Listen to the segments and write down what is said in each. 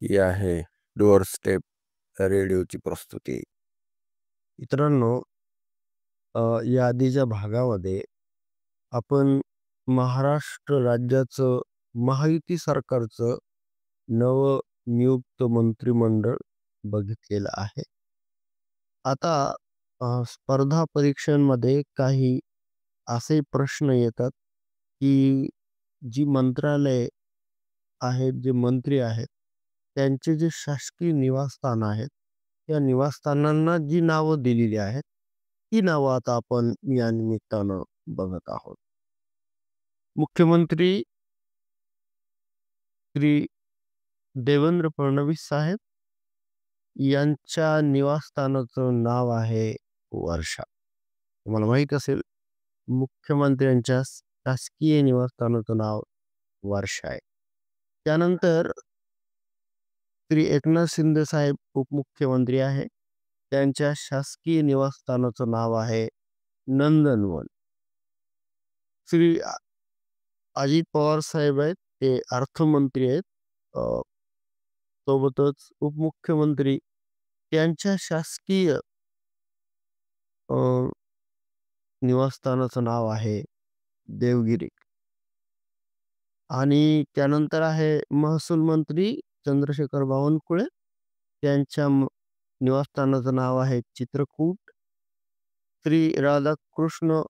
ही आहे door step रेडिओची प्रस्तुती. मित्रांनो, या आधीच्या भागामध्ये आपण महाराष्ट्र राज्याचं महायुती सरकारचं नवनियुक्त मंत्रिमंडळ बघितलेलं आहे. आता स्पर्धा परीक्षांमध्ये काही असे प्रश्न येतात, की जी मंत्रालय आहेत, जे मंत्री आहेत, त्यांचे जे शासकीय निवासस्थान आहेत, त्या निवासस्थानांना जी नावं दिलेली आहेत, ती नावं आता आपण या निमित्तानं बघत आहोत. मुख्यमंत्री श्री देवेंद्र फडणवीस साहेब यांच्या निवासस्थानाचं नाव आहे वर्षा. तुम्हाला माहीत असेल, मुख्यमंत्र्यांच्या शासकीय निवासस्थानाचं नाव वर्षा आहे. त्यानंतर श्री एकनाथ शिंदे साहेब उपमुख्यमंत्री आहे. त्यांच्या शासकीय निवासस्थानाचं नाव आहे नंदनवन. श्री अजित पवार साहेब आहेत, ते अर्थमंत्री आहेत. सोबतच उपमुख्यमंत्री त्यांच्या शासकीय निवासस्थानाचं नाव आहे देवगिरी. आणि त्यानंतर आहे महसूल मंत्री चंद्रशेखर बावनकुळे. त्यांच्या निवासस्थानाचं नाव आहे चित्रकूट. श्री राधाकृष्ण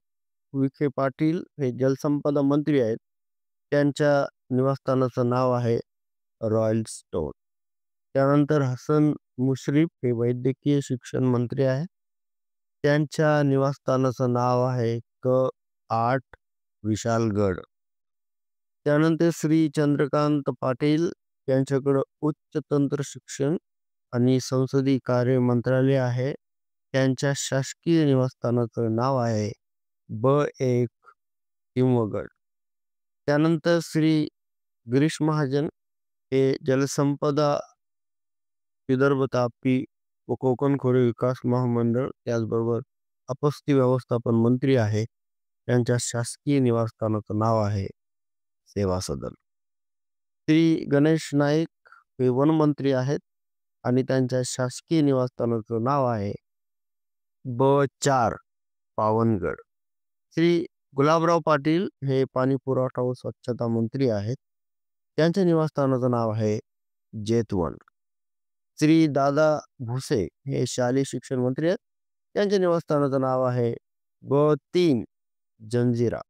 विखे पाटील हे जलसंपदा मंत्री आहेत. त्यांच्या निवासस्थानाचं नाव आहे रॉयल स्टोन. त्यानंतर हसन मुश्रीफ हे वैद्यकीय शिक्षण मंत्री आहेत. त्यांच्या निवासस्थानाचं नाव आहे क8 विशालगड. त्यानंतर श्री चंद्रकांत पाटील यांच्याकडं उच्च तंत्र शिक्षण आणि संसदीय कार्य मंत्रालय आहे. त्यांच्या शासकीय निवासस्थानाचं नाव आहे ब1 सिंहगड. त्यानंतर श्री गिरीश महाजन हे जलसंपदा, विदर्भ तापी व कोकण खोरे विकास महामंडळ, त्याचबरोबर आपत्ती व्यवस्थापन मंत्री आहे. त्यांच्या शासकीय निवासस्थानाचं नाव आहे सेवा सदन. श्री गणेश नाईक हे वनमंत्री आहेत आणि त्यांच्या शासकीय निवासस्थानाचं नाव आहे ब4 पावनगड. श्री गुलाबराव पाटील हे पाणी पुरवठा व स्वच्छता मंत्री आहेत. त्यांच्या निवासस्थानाचं नाव आहे जेतवन. श्री दादा भुसे हे शालेय शिक्षण मंत्री आहेत. त्यांच्या निवासस्थानाचं नाव आहे ब3 जंजिरा.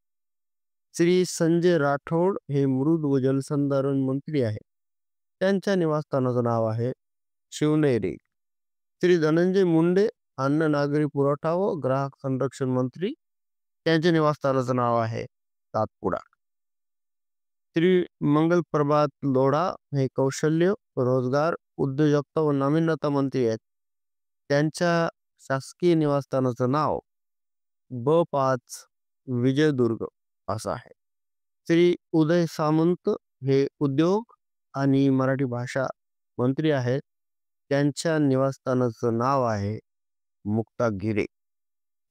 श्री संजय राठोड हे मृद व जलसंधारण मंत्री आहेत. त्यांच्या निवासस्थानाचं नाव आहे शिवनेरी. श्री धनंजय मुंडे अन्न नागरी पुरवठा व ग्राहक संरक्षण मंत्री, त्यांच्या निवासस्थानाचं नाव आहे सातपुडा. श्री मंगल प्रभात लोढा हे कौशल्य, रोजगार, उद्योजकता व नाविन्यता मंत्री आहेत. त्यांच्या शासकीय निवासस्थानाचं नाव ब5 विजयदुर्ग असं आहे. श्री उदय सामंत हे उद्योग आणि मराठी भाषा मंत्री आहेत. त्यांच्या निवासस्थानाचं नाव आहे मुक्तागिरी.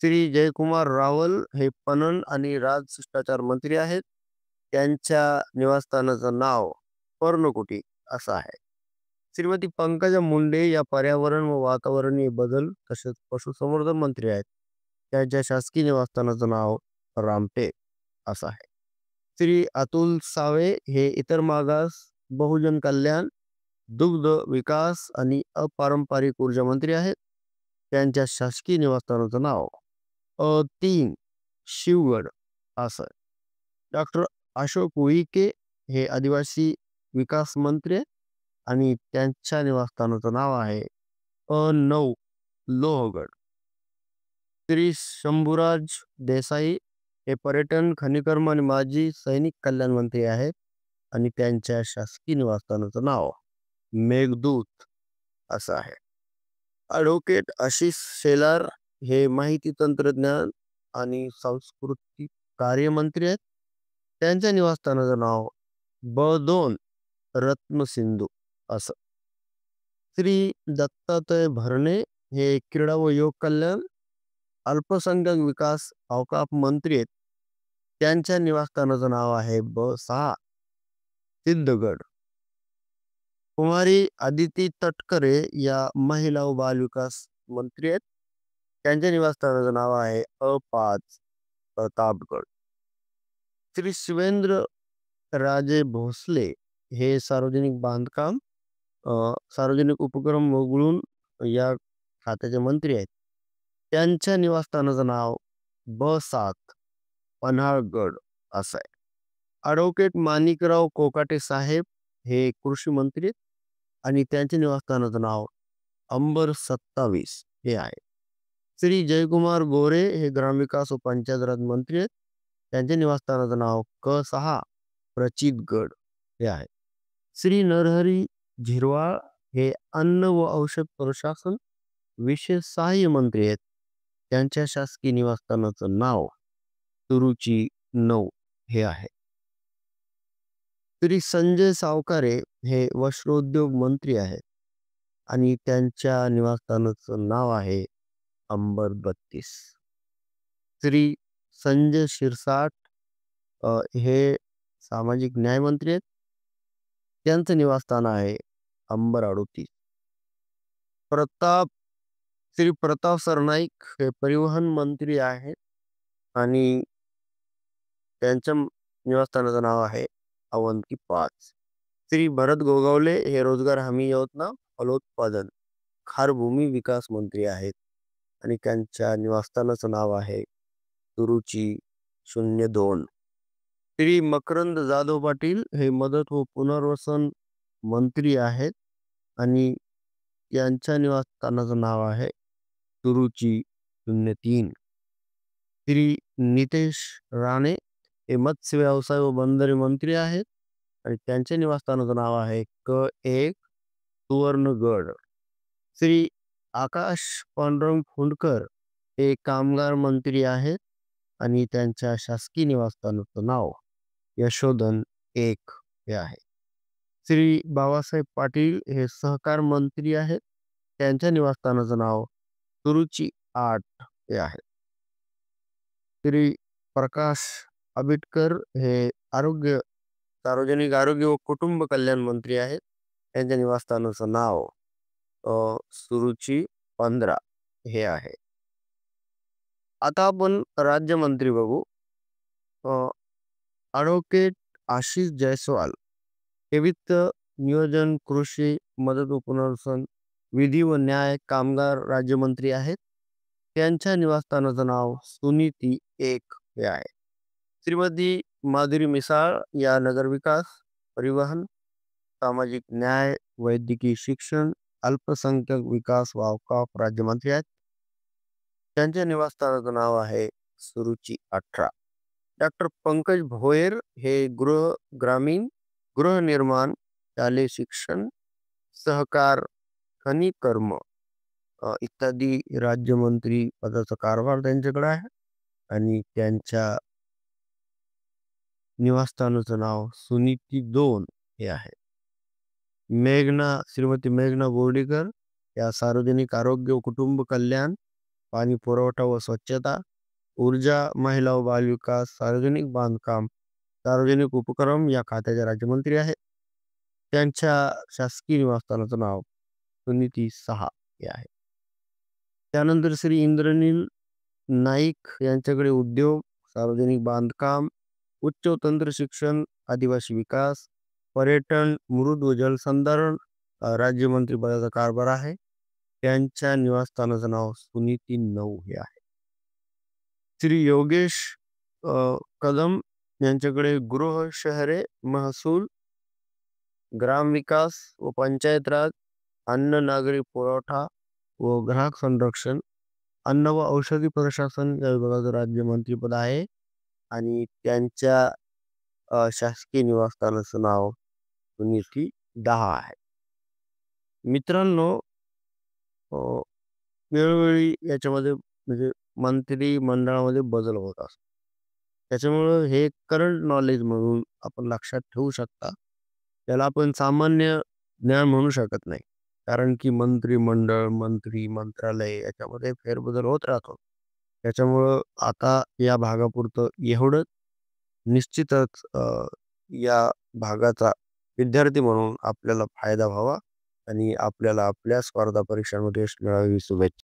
श्री जयकुमार रावल हे पणन आणि राजशिष्टाचार मंत्री आहेत. त्यांच्या निवासस्थानाचं नाव पर्णकुटी असं आहे. श्रीमती पंकजा मुंडे या पर्यावरण व वातावरणीय बदल तसेच पशुसंवर्धन मंत्री आहेत. त्यांच्या शासकीय निवासस्थानाचं नाव रामटेक असं आहे. श्री अतुल सावे हे इतर मागास, बहुजन कल्याण, दुग्ध विकास आणि अपारंपरिक ऊर्जा मंत्री आहेत. त्यांच्या शासकीय निवासस्थानाचं नाव ब3 शिवगड असं आहे. डॉक्टर अशोक उईके हे आदिवासी विकास मंत्री आहेत आणि त्यांच्या निवासस्थानाचं नाव आहे ब9 लोहगड. श्री शंभूराज देसाई हे पर्यटन, खनिकर्म आणि माजी सैनिक कल्याण मंत्री आहेत आणि त्यांच्या शासकीय निवासस्थानाचं नाव मेघदूत असं आहे. ॲडव्होकेट आशिष शेलार हे माहिती तंत्रज्ञान आणि सांस्कृतिक कार्यमंत्री आहेत. त्यांच्या निवासस्थानाचं नाव ब2 रत्नसिंधू असं. श्री दत्तात्रय भरणे हे क्रीडा व योग कल्याण, अल्पसंख्याक विकास, अवकाफ मंत्री आहेत. त्यांच्या निवासस्थानाचं नाव आहे ब6 सिद्धगड. कुमारी अदिती तटकरे या महिला व बालविकास मंत्री आहेत. त्यांच्या निवासस्थानाचं नाव आहे अ5 प्रतापगड. श्री शिवेंद्र राजे भोसले हे सार्वजनिक बांधकाम सार्वजनिक उपक्रम वगळून या खात्याचे मंत्री आहेत. त्यांच्या निवासस्थानाचं नाव ब7 पन्हाळगड असं आहे. ॲडव्होकेट माणिकराव कोकाटे साहेब हे कृषी मंत्री आहेत आणि त्यांच्या निवासस्थानाचं नाव अंबर 27 हे आहे. श्री जयकुमार गोरे हे ग्रामविकास व पंचायत राज मंत्री आहेत. त्यांच्या निवासस्थानाचं नाव क6 प्रचितगड हे आहे. श्री नरहरी झिरवाळ हे अन्न व औषध प्रशासन विशेष सहाय्य मंत्री आहेत. त्यांच्या शासकीय निवासस्थानाचं नाव तुरुची 9 हे आहे. श्री संजय सावकारे हे वस्त्रोद्योग मंत्री आहेत आणि त्यांच्या निवासस्थानाचं नाव आहे अंबर 32. श्री संजय शिरसाट हे सामाजिक न्याय मंत्री आहेत. त्यांचं निवासस्थान आहे अंबर 38. श्री प्रताप सरनाईक हे परिवहन मंत्री आहेत आणि त्यांच्या निवासस्थानाचं नाव आहे अवंती 5. श्री भरत गोगावले हे रोजगार हमी योजना फलोत्पादन खार भूमी विकास मंत्री आहेत आणि त्यांच्या निवासस्थानाचं नाव आहे तुरुची 02. श्री मकरंद जाधव पाटील हे मदत व पुनर्वसन मंत्री आहेत आणि यांच्या निवासस्थानाचं नाव आहे तुरुची 03. श्री नितेश राणे हे मत्स्य व्यवसाय व बंदरे मंत्री आहेत आणि त्यांच्या निवासस्थानाचं नाव आहे क1 सुवर्णगड. श्री आकाश पांडुरंग फुंडकर हे कामगार मंत्री आहेत आणि त्यांच्या शासकीय निवासस्थानाचं नाव यशोधन 1 हे आहे. श्री बाबासाहेब पाटील हे सहकार मंत्री आहेत. त्यांच्या निवासस्थानाचं नाव तुरुची 8 हे आहे. श्री प्रकाश आंबेडकर हे सार्वजनिक आरोग्य व कुटुंब कल्याण मंत्री आहेत. त्यांच्या निवासस्थानाचं नाव सुरुची 15 हे आहे. आता आपण राज्यमंत्री बघू. ॲडव्होकेट आशिष जयस्वाल हे वित्त, नियोजन, कृषी, मदत व पुनर्वसन, विधी व न्याय, कामगार राज्यमंत्री आहेत. त्यांच्या निवासस्थानाचं नाव सुनीती 1 हे आहे. श्रीमती माधुरी मिसाळ या नगरविकास, परिवहन, सामाजिक न्याय, वैद्यकीय शिक्षण, अल्पसंख्याक विकास व औकाफ राज्यमंत्री आहेत. त्यांच्या निवासस्थानाचं नाव आहे सुरुची 18. डॉक्टर पंकज भोयर हे ग्रामीण गृहनिर्माण, शालेय शिक्षण, सहकार, खनिकर्म इत्यादी राज्यमंत्री पदाचा कारभार त्यांच्याकडे आहे आणि त्यांच्या निवासस्थानाचं नाव सुनीती 2 हे आहे. श्रीमती मेघना बोर्डीकर या सार्वजनिक आरोग्य व कुटुंब कल्याण, पाणी पुरवठा व स्वच्छता, ऊर्जा, महिला व बालविकास, सार्वजनिक बांधकाम, सार्वजनिक उपक्रम या खात्याच्या राज्यमंत्री आहेत. त्यांच्या शासकीय निवासस्थानाचं नाव सुनीती 6 हे आहे. त्यानंतर श्री इंद्रनील नाईक यांच्याकडे उद्योग, सार्वजनिक बांधकाम, उच्च व तंत्र शिक्षण, आदिवासी विकास, पर्यटन, मृद व जलसंधारण राज्यमंत्री पदाचा कारभार आहे. त्यांच्या निवासस्थानाचं नाव सुनीती 9 हे आहे. श्री योगेश कदम यांच्याकडे गृह, शहरे, महसूल, ग्रामविकास व पंचायत राज, अन्न, नागरी पुरवठा व ग्राहक संरक्षण, अन्न व औषधी प्रशासन या विभागाचं राज्यमंत्रीपद आहे आणि त्यांच्या शासकीय निवासस्थानाचं नाव सुनीती 10 आहे. मित्रांनो, वेळोवेळी याच्यामध्ये म्हणजे मंत्रिमंडळामध्ये बदल होत असतो. त्याच्यामुळं हे करंट नॉलेज म्हणून आपण लक्षात ठेवू शकता. त्याला आपण सामान्य ज्ञान म्हणू शकत नाही, कारण की मंत्रिमंडळ, मंत्रालय याच्यामध्ये फेरबदल होत राहतो. त्याच्यामुळं आता या भागापुरतं एवढंच. निश्चितच या भागाचा विद्यार्थी म्हणून आपल्याला फायदा व्हावा आणि आपल्याला आपल्या स्पर्धा परीक्षांमध्ये यश मिळावे ही शुभेच्छा.